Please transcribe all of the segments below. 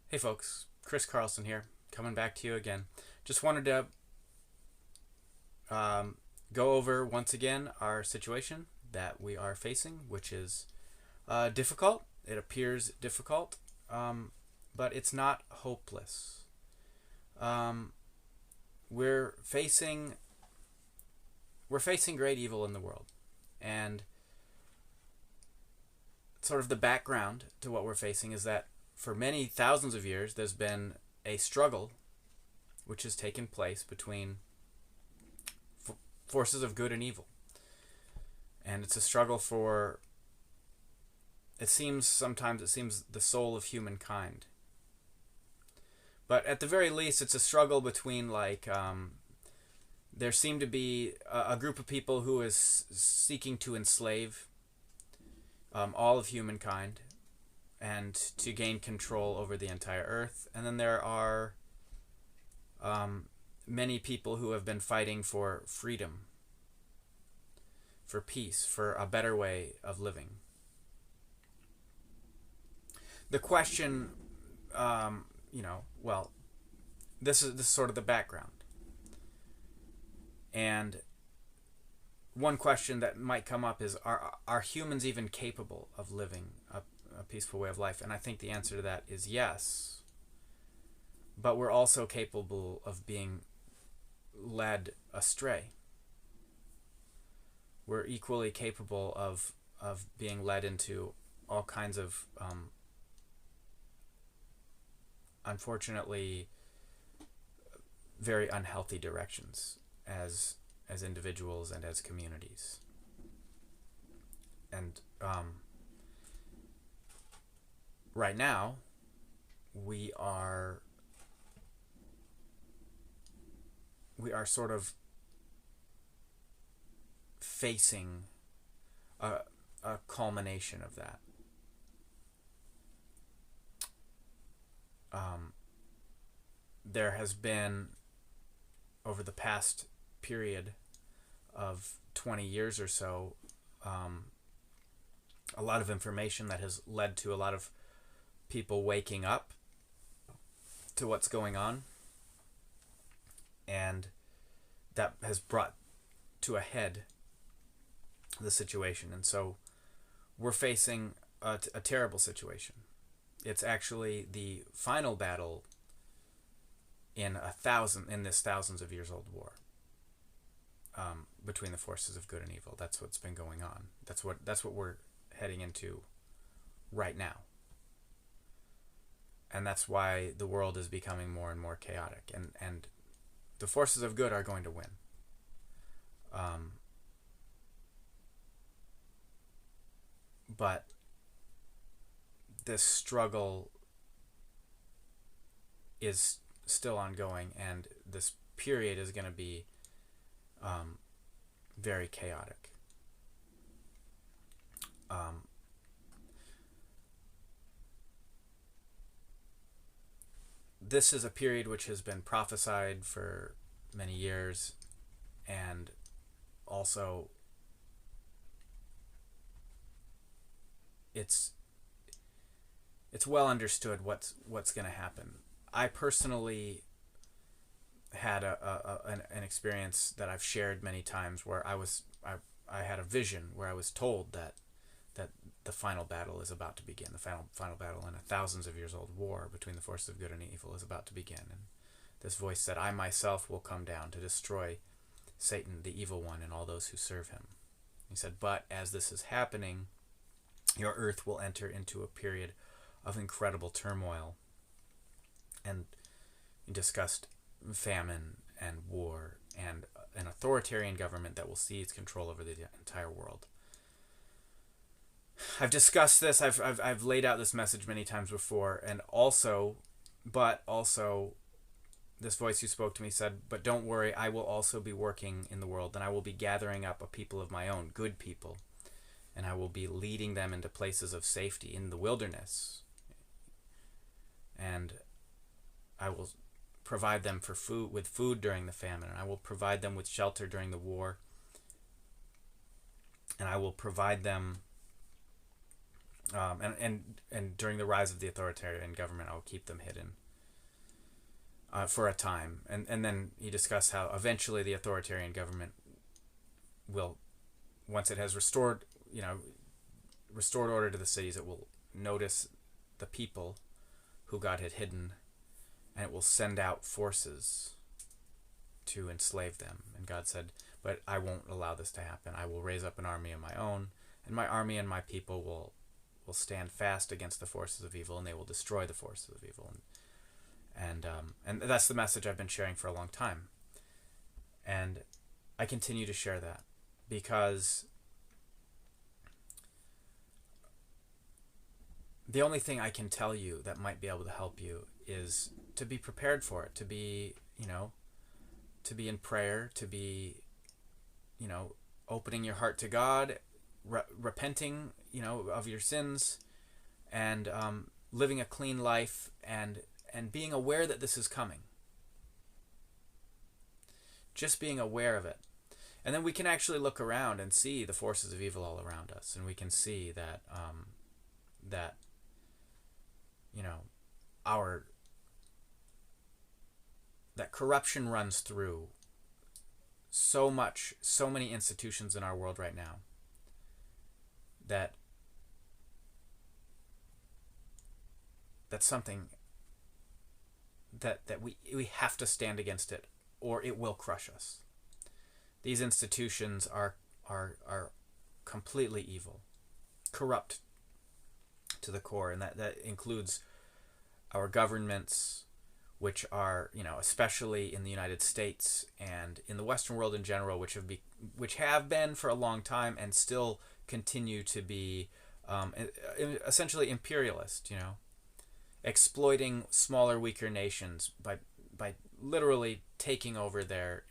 Hey folks, Chris Carlson here, coming back to you again. Just wanted to um, go over once again our situation that we are facing, which is difficult. It appears difficult, but it's not hopeless. Um, we're facing we're facing great evil in the world, and sort of the background to what we're facing is that for many thousands of years there's been a struggle which has taken place between forces of good and evil. And it's a struggle for, sometimes it seems the soul of humankind. But at the very least, it's a struggle between, there seem to be a group of people who is seeking to enslave all of humankind and to gain control over the entire earth. And then there are many people who have been fighting for freedom, for peace, for a better way of living. The question, well, this is sort of the background. And one question that might come up is, are humans even capable of living a peaceful way of life? And I think the answer to that is yes. But we're also capable of being led astray. We're equally capable of being led into all kinds of unfortunately very unhealthy directions as individuals and as communities. And right now we are sort of facing a culmination of that. There has been, over the past period of 20 years or so, a lot of information that has led to a lot of people waking up to what's going on, and that has brought to a head the situation. And so we're facing a terrible situation. It's actually the final battle in this thousands of years old war between the forces of good and evil. That's what's been going on. That's what we're heading into right now. And that's why the world is becoming more and more chaotic, and the forces of good are going to win. But this struggle is still ongoing, and this period is going to be very chaotic. This is a period which has been prophesied for many years, and also it's well understood what's going to happen. I personally had an experience that I've shared many times where I had a vision where I was told that the final battle is about to begin. The final battle in a thousands of years old war between the forces of good and evil is about to begin. And this voice said, "I myself will come down to destroy Satan, the evil one, and all those who serve him." He said, "But as this is happening, your earth will enter into a period of incredible turmoil." And he discussed famine and war and an authoritarian government that will seize control over the entire world. I've discussed this. I've laid out this message many times before, and also, this voice who spoke to me said, "But don't worry, I will also be working in the world, and I will be gathering up a people of my own, good people, and I will be leading them into places of safety in the wilderness, and I will provide them with food during the famine, and I will provide them with shelter during the war, and I will provide them And during the rise of the authoritarian government, I'll keep them hidden for a time. And then he discussed how eventually the authoritarian government will, once it has restored order to the cities, it will notice the people who God had hidden, and it will send out forces to enslave them. And God said, but I won't allow this to happen. I will raise up an army of my own, and my army and my people will stand fast against the forces of evil, and they will destroy the forces of evil. And that's the message I've been sharing for a long time. And I continue to share that because the only thing I can tell you that might be able to help you is to be prepared for it, to be in prayer, to be, opening your heart to God, repenting, of your sins, and living a clean life, and being aware that this is coming. Just being aware of it. And then we can actually look around and see the forces of evil all around us, and we can see that that corruption runs through so many institutions in our world right now, that's something that we have to stand against it, or it will crush us. These institutions are completely evil, corrupt to the core, and that includes our governments, which are, especially in the United States and in the Western world in general, which have been for a long time and still continue to be essentially imperialist, exploiting smaller, weaker nations by literally taking over their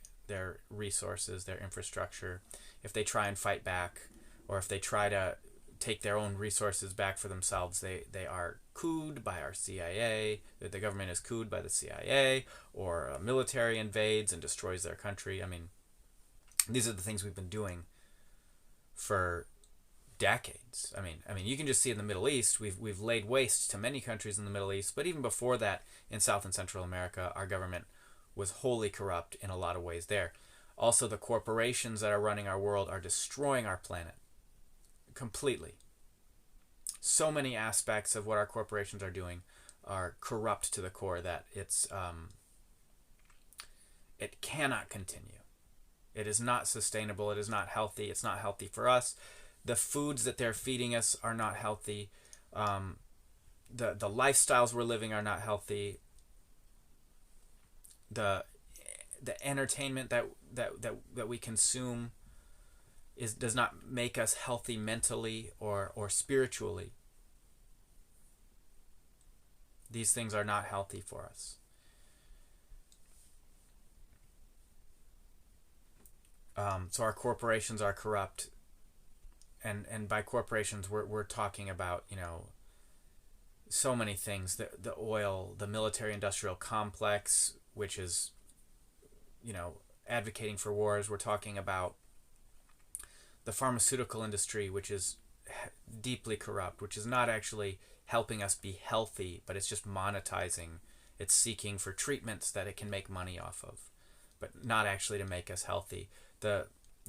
resources, their infrastructure. If they try and fight back, or if they try to take their own resources back for themselves, they are couped by our CIA. The government is couped by the CIA, or a military invades and destroys their country. I mean, these are the things we've been doing for decades. I mean, you can just see in the Middle East, we've laid waste to many countries in the Middle East, but even before that, in South and Central America, our government was wholly corrupt in a lot of ways there. Also, the corporations that are running our world are destroying our planet completely. So many aspects of what our corporations are doing are corrupt to the core that it cannot continue. It is not sustainable. It is not healthy. It's not healthy for us. The foods that they're feeding us are not healthy. The lifestyles we're living are not healthy. The entertainment that we consume does not make us healthy mentally or spiritually. These things are not healthy for us. So our corporations are corrupt, and by corporations we're talking about, so many things. The oil, the military-industrial complex, which is, advocating for wars. We're talking about the pharmaceutical industry, which is deeply corrupt, which is not actually helping us be healthy, but it's just monetizing. It's seeking for treatments that it can make money off of, but not actually to make us healthy. The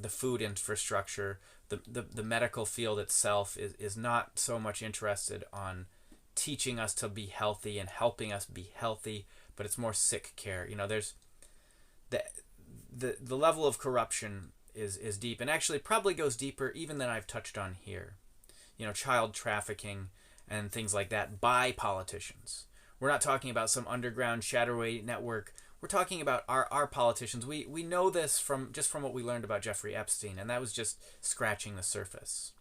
food infrastructure, the medical field itself is not so much interested on teaching us to be healthy and helping us be healthy, but it's more sick care. There's the level of corruption is deep, and actually probably goes deeper even than I've touched on here. Child trafficking and things like that by politicians. We're not talking about some underground shadowy network. We're talking about our politicians. We know this from what we learned about Jeffrey Epstein, and that was just scratching the surface.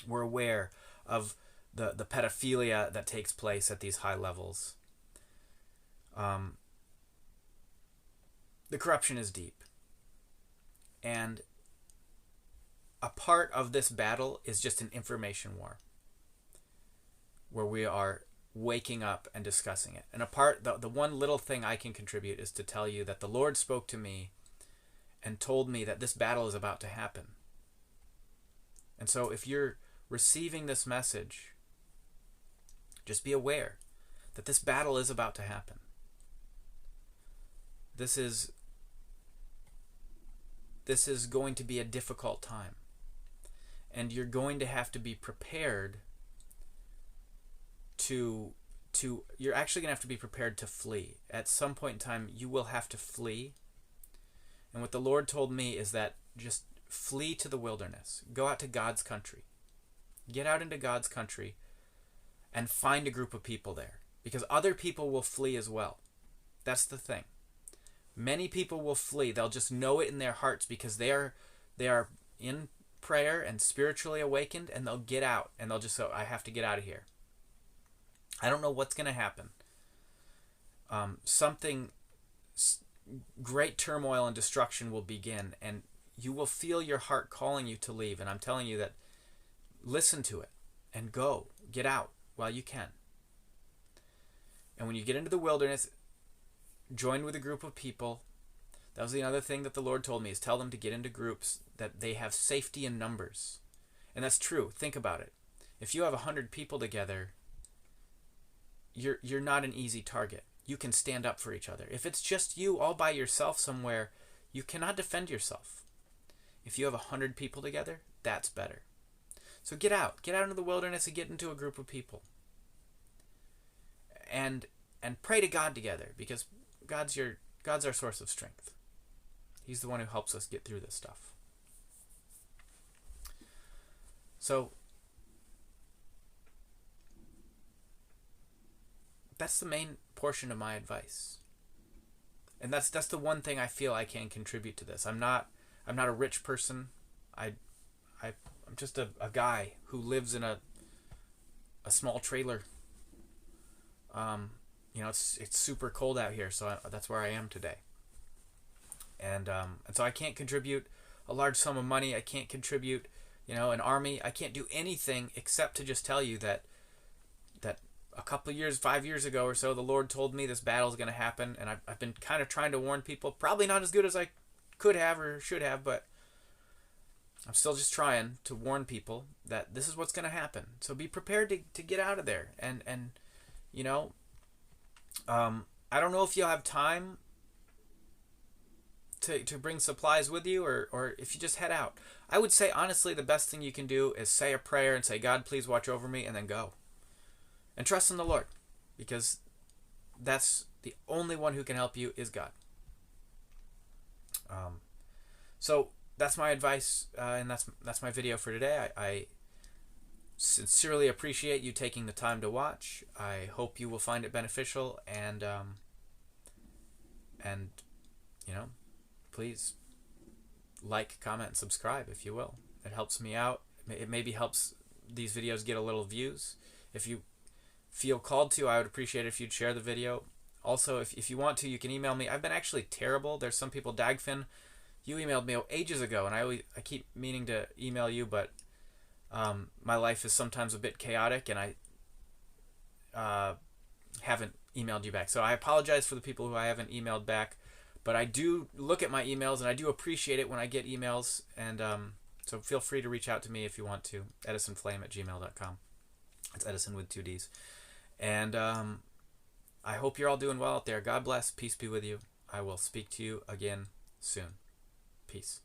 We're aware of the pedophilia that takes place at these high levels. The corruption is deep. And a part of this battle is just an information war, where we are waking up and discussing it. And the one little thing I can contribute is to tell you that the Lord spoke to me and told me that this battle is about to happen. And so if you're receiving this message, just be aware that this battle is about to happen. This is going to be a difficult time. And you're going to have to be prepared you're actually going to have to be prepared to flee. At some point in time, you will have to flee. And what the Lord told me is that just flee to the wilderness. Go out to God's country. Get out into God's country and find a group of people there. Because other people will flee as well. That's the thing. Many people will flee. They'll just know it in their hearts because they are in prayer and spiritually awakened, and they'll get out and they'll just say, I have to get out of here. I don't know what's going to happen. Great turmoil and destruction will begin, and you will feel your heart calling you to leave. And I'm telling you that listen to it and go. Get out while you can. And when you get into the wilderness, join with a group of people. That was the other thing that the Lord told me, is tell them to get into groups that they have safety in numbers. And that's true. Think about it. If you have 100 people together, you're not an easy target. You can stand up for each other. If it's just you all by yourself somewhere, you cannot defend yourself. If you have 100 people together, that's better. So get out into the wilderness and get into a group of people. And pray to God together, because God's our source of strength. He's the one who helps us get through this stuff. So that's the main portion of my advice. And that's the one thing I feel I can contribute to this. I'm not a rich person. I'm just a guy who lives in a small trailer. It's super cold out here, so that's where I am today. And so I can't contribute a large sum of money. I can't contribute, an army. I can't do anything except to just tell you that a couple of years, 5 years ago or so, the Lord told me this battle is going to happen, and I've been kind of trying to warn people. Probably not as good as I could have or should have, but I'm still just trying to warn people that this is what's going to happen. So be prepared to get out of there. And I don't know if you'll have time to bring supplies with you, or if you just head out. I would say, honestly, the best thing you can do is say a prayer and say, God, please watch over me, and then go. And trust in the Lord, because that's the only one who can help you is God. So that's my advice, and that's my video for today. I sincerely appreciate you taking the time to watch. I hope you will find it beneficial, and please like, comment, and subscribe if you will. It helps me out. It maybe helps these videos get a little views. If you feel called to, I would appreciate it if you'd share the video. Also, if you want to, you can email me. I've been actually terrible. There's some people, Dagfin, you emailed me ages ago, and I keep meaning to email you, but my life is sometimes a bit chaotic, and I haven't emailed you back. So I apologize for the people who I haven't emailed back, but I do look at my emails, and I do appreciate it when I get emails, and so feel free to reach out to me if you want to. EdisonFlame@gmail.com. It's Edison with 2 Ds. And I hope you're all doing well out there. God bless. Peace be with you. I will speak to you again soon. Peace.